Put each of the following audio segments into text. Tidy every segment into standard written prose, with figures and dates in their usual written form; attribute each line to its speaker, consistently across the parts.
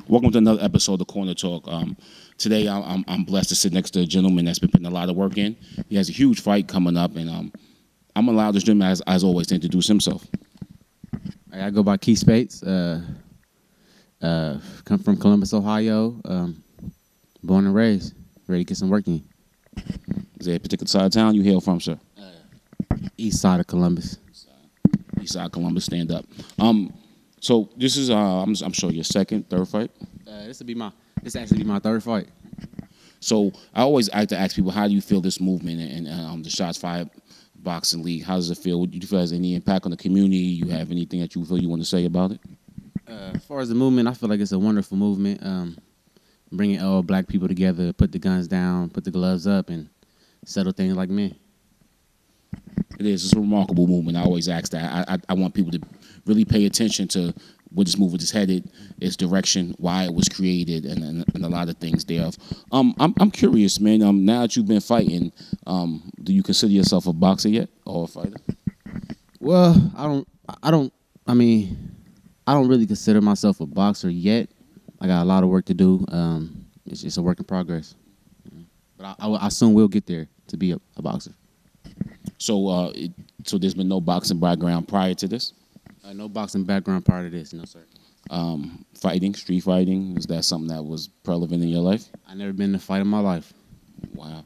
Speaker 1: Welcome to another episode of Corner Talk. Today, I'm blessed to sit next to a gentleman that's been putting a lot of work in. He has a huge fight coming up, and I'm gonna allow this gentleman, as always, to introduce himself.
Speaker 2: I go by Quise Speights. Come from Columbus, Ohio. Born and raised. Ready to get some work in.
Speaker 1: Is there a particular side of town you hail from, sir?
Speaker 2: East side of Columbus.
Speaker 1: East side Columbus, stand up. So this is, I'm sure, your second, third fight.
Speaker 2: This actually be my third fight.
Speaker 1: So I always like to ask people, how do you feel this movement and the Shots Fired Boxing League? How does it feel? Do you feel it has any impact on the community? You have anything that you feel you want to say about it?
Speaker 2: As far as the movement, I feel like it's a wonderful movement. Bringing all black people together, put the guns down, put the gloves up, and settle things like men.
Speaker 1: It is. It's a remarkable movement. I always ask that. I want people to really pay attention to where this movement is headed, its direction, why it was created, and a lot of things thereof. I'm curious, man. Now that you've been fighting, do you consider yourself a boxer yet, or a fighter?
Speaker 2: Well, I don't really consider myself a boxer yet. I got a lot of work to do. It's just a work in progress. But I soon will get there to be a boxer.
Speaker 1: So, so there's been no boxing background prior to this?
Speaker 2: No boxing background prior to this, no, sir.
Speaker 1: Fighting, street fighting, is that something that was prevalent in your life?
Speaker 2: I never been in a fight in my life.
Speaker 1: Wow.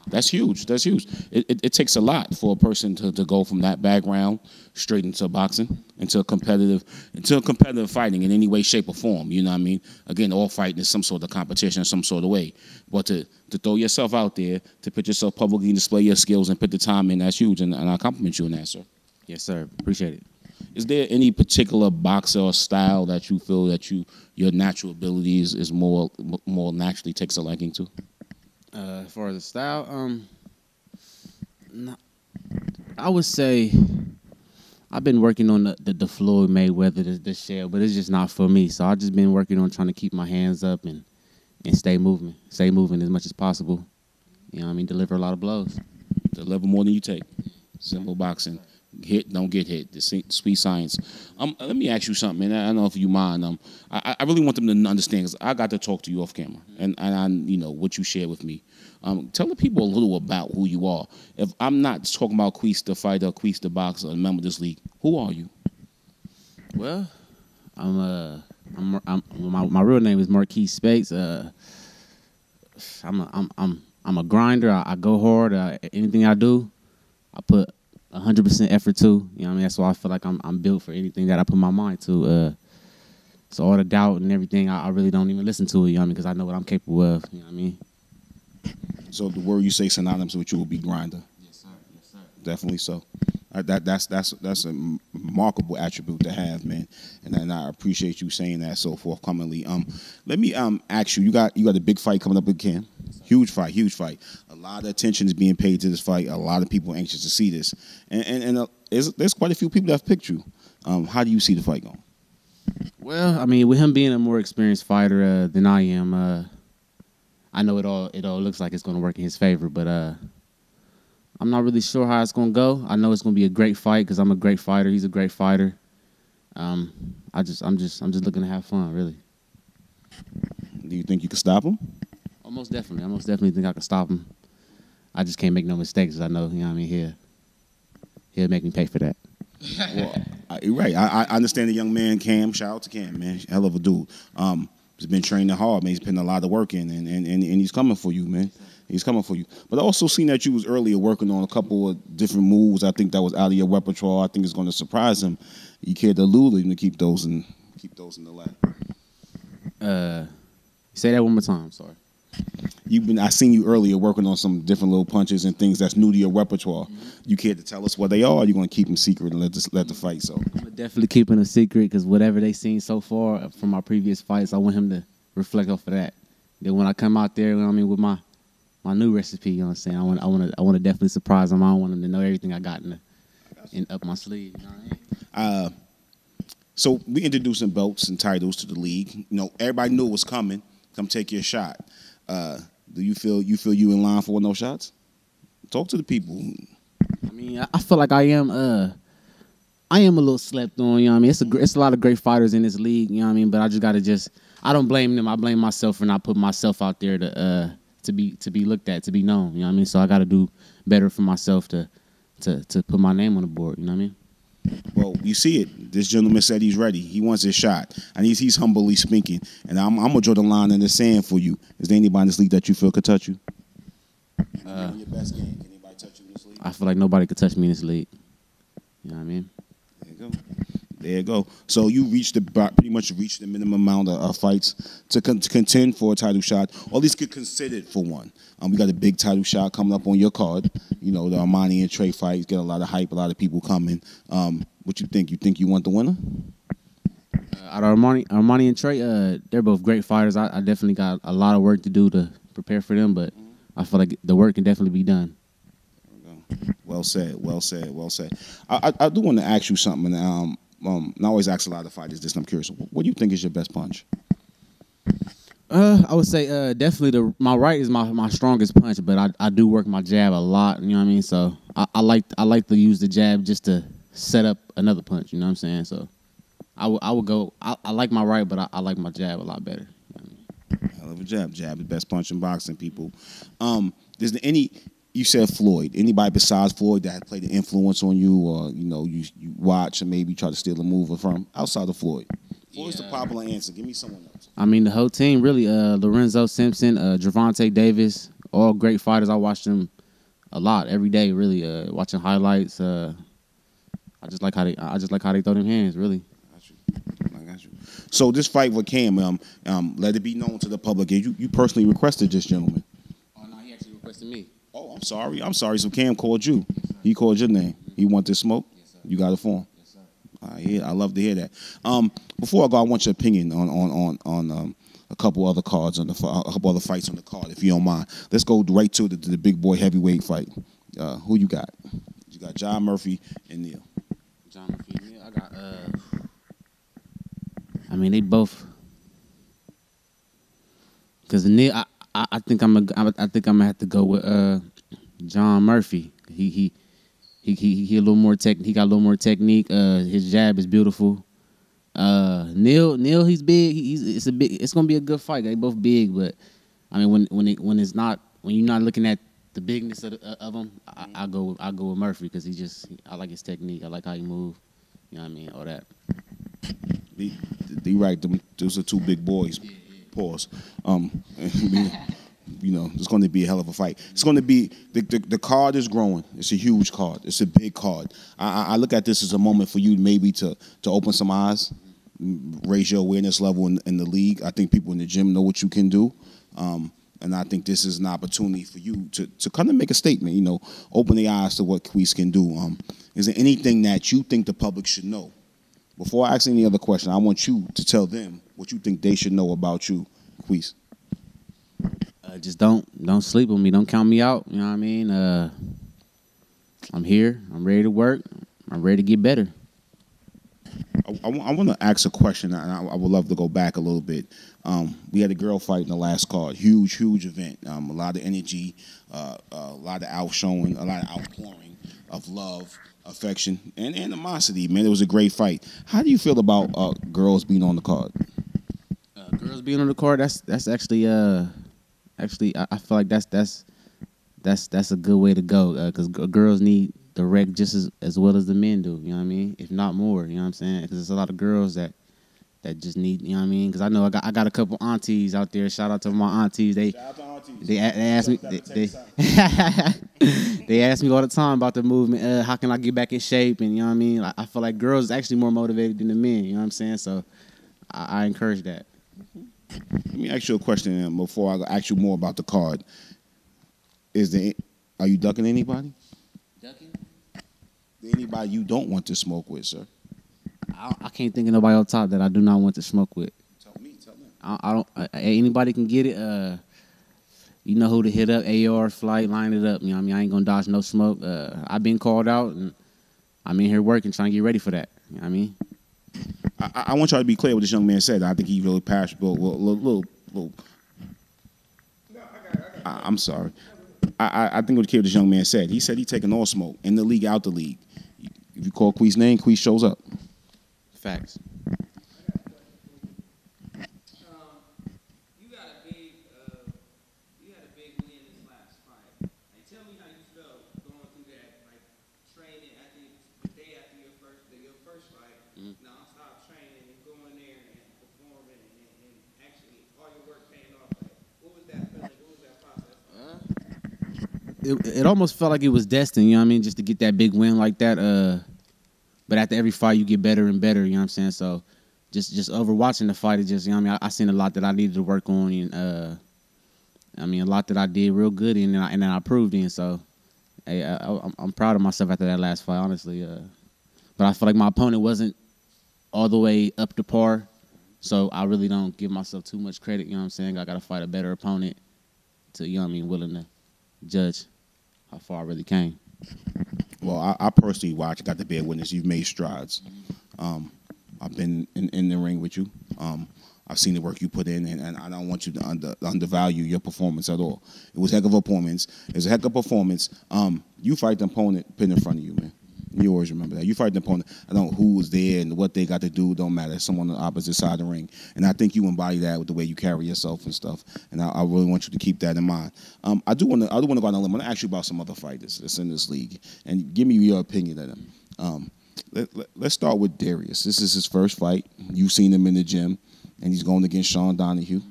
Speaker 1: That's huge. That's huge. It takes a lot for a person to go from that background straight into boxing, into competitive fighting in any way, shape, or form. You know what I mean? Again, all fighting is some sort of competition in some sort of way. But to throw yourself out there, to put yourself publicly and display your skills and put the time in, that's huge. And I compliment you on that, sir.
Speaker 2: Yes, sir. Appreciate it.
Speaker 1: Is there any particular boxer or style that you feel that your natural abilities is more naturally takes a liking to?
Speaker 2: As far as the style, I would say I've been working on the Floyd Mayweather, the shell, but it's just not for me. So I've just been working on trying to keep my hands up and stay moving as much as possible. You know what I mean? Deliver a lot of blows.
Speaker 1: Deliver more than you take. Simple boxing. Hit, don't get hit. The sweet science. Let me ask you something, man. I don't know if you mind. I really want them to understand, because I got to talk to you off camera, and I what you shared with me. Tell the people a little about who you are. If I'm not talking about Quise the fighter, Quise the boxer, a member of this league, who are you?
Speaker 2: Well, my real name is Quise Speights. I'm a grinder. I go hard. Anything I do, I put 100% effort to. You know what I mean? That's why I feel like I'm built for anything that I put my mind to. So all the doubt and everything, I really don't even listen to it, you know what I mean? Because I know what I'm capable of, you know what I mean?
Speaker 1: So the word you say synonymous with you will be grinder.
Speaker 2: Yes, sir. Yes, sir.
Speaker 1: Definitely so. That's a remarkable attribute to have, man, and I appreciate you saying that so forthcomingly. Let me ask you. You got a big fight coming up with Cam. Huge fight. A lot of attention is being paid to this fight. A lot of people are anxious to see this, and there's quite a few people that have picked you. How do you see the fight going?
Speaker 2: Well, I mean, with him being a more experienced fighter than I am, I know it all looks like it's going to work in his favor, but I'm not really sure how it's going to go. I know it's going to be a great fight because I'm a great fighter. He's a great fighter. I'm just looking to have fun, really.
Speaker 1: Do you think you can stop him?
Speaker 2: I most definitely think I can stop him. I just can't make no mistakes. I know, you know what I mean. He'll make me pay for that.
Speaker 1: Well, you're right. I understand the young man Cam. Shout out to Cam, man. Hell of a dude. He's been training hard, man. He's putting a lot of work in, and he's coming for you, man. He's coming for you. But I also seen that you was earlier working on a couple of different moves. I think that was out of your repertoire. I think it's going to surprise him. You care to allude him to keep those in the lap.
Speaker 2: Say that one more time. Sorry.
Speaker 1: I seen you earlier working on some different little punches and things that's new to your repertoire. Mm-hmm. You care to tell us what they are? Or you going to keep them secret and let the fight? So
Speaker 2: I'm definitely keeping a secret, because whatever they seen so far from my previous fights, I want him to reflect off of that. Then when I come out there, you know what I mean, with my new recipe, you know what I'm saying, I want to definitely surprise him. I don't want him to know everything I got in up my sleeve. You know what I mean?
Speaker 1: So we introducing belts and titles to the league. You know, everybody knew it was coming. Come take your shot. Do you feel you in line for no shots? Talk to the people.
Speaker 2: I mean, I feel like I am. I am a little slept on. You know what I mean? It's a lot of great fighters in this league. You know what I mean? But I just gotta I don't blame them. I blame myself for not putting myself out there to be looked at, to be known. You know what I mean? So I gotta do better for myself to put my name on the board. You know what I mean?
Speaker 1: Well, you see it. This gentleman said he's ready. He wants his shot, and he's humbly speaking. And I'm gonna draw the line in the sand for you. Is there anybody in this league that you feel could touch you? On your best game, can anybody touch you in this league?
Speaker 2: I feel like nobody could touch me in this league. You know what I mean?
Speaker 1: There you go. There you go. So you pretty much reached the minimum amount of fights to contend for a title shot, or at least get considered for one. We got a big title shot coming up on your card. You know, the Armani and Trey fight. Get a lot of hype, a lot of people coming. What you think? You think you want the winner?
Speaker 2: Out of Armani and Trey, they're both great fighters. I definitely got a lot of work to do to prepare for them, but I feel like the work can definitely be done.
Speaker 1: Well said. Well said. Well said. I do want to ask you something. I always ask a lot of fighters this, and I'm curious. What do you think is your best punch?
Speaker 2: I would say definitely my right is my strongest punch, but I do work my jab a lot. You know what I mean? So I like to use the jab just to set up another punch. You know what I'm saying? So I would go. I like my right, but I like my jab a lot better. You know what I mean?
Speaker 1: Hell of a jab. Jab is the best punch in boxing, people. Is there any? You said Floyd. Anybody besides Floyd that has played an influence on you, or you watch and maybe try to steal a move from outside of Floyd? Floyd's the popular answer. Give me someone else.
Speaker 2: I mean, the whole team really. Lorenzo Simpson, Gervonta Davis, all great fighters. I watch them a lot every day. Really, watching highlights. I just like how they throw them hands. Really.
Speaker 1: I got you. So this fight with Cam, let it be known to the public. You personally requested this gentleman.
Speaker 2: Oh no, he actually requested me.
Speaker 1: Oh, I'm sorry. I'm sorry. So Cam called you. He called your name. He wanted smoke.
Speaker 2: Yes, sir.
Speaker 1: You got it for him.
Speaker 2: Yes, sir.
Speaker 1: I love to hear that. Before I go, I want your opinion on a couple other cards a couple other fights on the card, if you don't mind. Let's go right to the big boy heavyweight fight. Who you got? You got John Murphy and Neal.
Speaker 2: John Murphy and Neal. I got. I mean, they both. Because Neal, I think I'm gonna have to go with John Murphy. He a little more He got a little more technique. His jab is beautiful. Neal, he's big. It's gonna be a good fight. They both big, but I mean, when you're not looking at the bigness of them, I go with Murphy because I like his technique. I like how he move. You know what I mean? All that.
Speaker 1: They right. Those are two big boys. Pause. It's going to be a hell of a fight. It's going to be the card is growing. It's a huge card. It's a big card. I look at this as a moment for you maybe to open some eyes, raise your awareness level in the league. I think people in the gym know what you can do, and I think this is an opportunity for you to kind of make a statement. Open the eyes to what Quise can do. Is there anything that you think the public should know? Before I ask any other question, I want you to tell them what you think they should know about you, Quise.
Speaker 2: Just don't sleep with me. Don't count me out. You know what I mean? I'm here. I'm ready to work. I'm ready to get better.
Speaker 1: I want to ask a question, and I would love to go back a little bit. We had a girl fight in the last card. Huge event. A lot of energy, a lot of outshowing, a lot of outpouring of love, affection, and animosity. Man, it was a great fight. How do you feel about girls being on the card?
Speaker 2: Girls being on the card, that's actually I feel like that's a good way to go because girls need direct just as well as the men do. You know what I mean? If not more. You know what I'm saying? Because there's a lot of girls that just need. You know what I mean? Because I know I got a couple aunties out there. Shout out to my aunties. They ask me they ask me all the time about the movement. How can I get back in shape? And you know what I mean? I feel like girls are actually more motivated than the men. You know what I'm saying? So I encourage that.
Speaker 1: Let me ask you a question before I ask you more about the card. Are you ducking anybody?
Speaker 2: Ducking?
Speaker 1: Anybody you don't want to smoke with, sir?
Speaker 2: I can't think of nobody on top that I do not want to smoke with.
Speaker 1: Tell them.
Speaker 2: I don't. Anybody can get it. You know who to hit up. AR, flight, line it up. You know what I mean? I ain't gonna dodge no smoke. I've been called out, and I'm in here working, trying to get ready for that. You know what I mean?
Speaker 1: I want y'all to be clear what this young man said. I think he's really passionate. I'm sorry. I think what this young man said. He said he's taking all smoke in the league, out the league. If you call Quise name, Quise shows up.
Speaker 2: Facts. It almost felt like it was destined, you know what I mean, just to get that big win like that. But after every fight, you get better and better, you know what I'm saying? So just over watching the fight, it just, you know what I mean, I seen a lot that I needed to work on, and I mean, a lot that I did real good in, and then I proved in. So, hey, I'm proud of myself after that last fight, honestly. But I feel like my opponent wasn't all the way up to par, so I really don't give myself too much credit, you know what I'm saying? I got to fight a better opponent to, you know what I mean, willing to judge how far I really came.
Speaker 1: Well, I personally watch. I got to be a witness. You've made strides. I've been in the ring with you. I've seen the work you put in, and I don't want you to undervalue your performance at all. It was a heck of a performance. It was a heck of a performance. You fight the opponent pin in front of you, man. You always remember that. You fight the opponent. I don't know who was there and what they got to do. Don't matter. Someone on the opposite side of the ring. And I think you embody that with the way you carry yourself and stuff. And I really want you to keep that in mind. I do want to go on a limb. I'm going to ask you about some other fighters that's in this league. And give me your opinion of them. Let's start with Darius. This is his first fight. You've seen him in the gym. And he's going against Sean Donahue,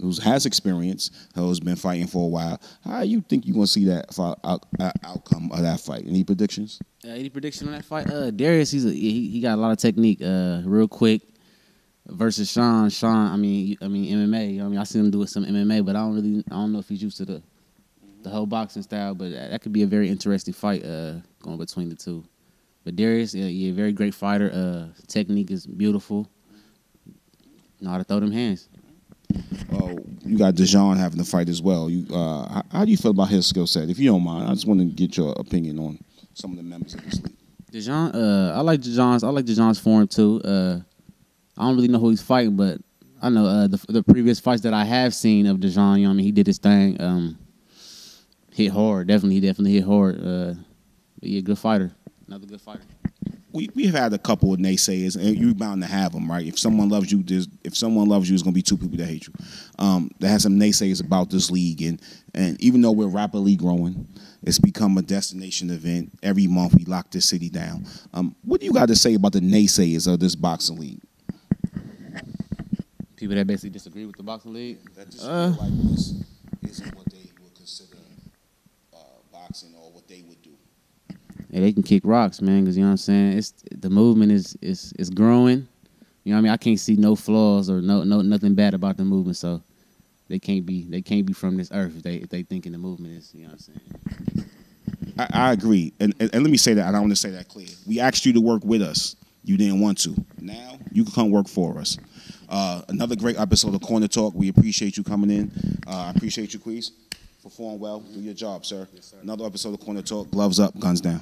Speaker 1: who has experience, who's been fighting for a while. How do you think you're going to see that outcome of that fight? Any predictions?
Speaker 2: Any prediction on that fight? Darius, he got a lot of technique, real quick. Versus Sean, I mean MMA. I seen him do some MMA, but I don't know if he's used to the whole boxing style. But that could be a very interesting fight going between the two. But Darius, yeah, very great fighter. Technique is beautiful. Know how to throw them hands.
Speaker 1: Oh, you got Dejan having the fight as well. How do you feel about his skill set? If you don't mind, I just want to get your opinion on some of the members of this league.
Speaker 2: Dejan, I like Dejan's form too. I don't really know who he's fighting, but I know the previous fights that I have seen of Dejan. You know what I mean, he did his thing. Hit hard, definitely hit hard. But yeah, good fighter, another good fighter.
Speaker 1: We have had a couple of naysayers, and you're bound to have them, right? If someone loves you, there's going to be two people that hate you. That has some naysayers about this league, and even though we're rapidly growing, it's become a destination event. Every month we lock this city down. What do you got to say about the naysayers of this boxing league?
Speaker 2: People that basically disagree with the boxing league?
Speaker 1: That just feel like this isn't what they would consider boxing or what they would do.
Speaker 2: Yeah, they can kick rocks, man, because, you know what I'm saying, the movement is growing. You know what I mean? I can't see no flaws or nothing bad about the movement, so they can't be from this earth if they thinking the movement is, you know what I'm saying?
Speaker 1: I agree. And let me say that, I don't want to say that clear. We asked you to work with us. You didn't want to. Now you can come work for us. Another great episode of Corner Talk. We appreciate you coming in. I appreciate you, Quise. Perform well. Do your job, sir. Yes, sir. Another episode of Corner Talk. Gloves up, guns down.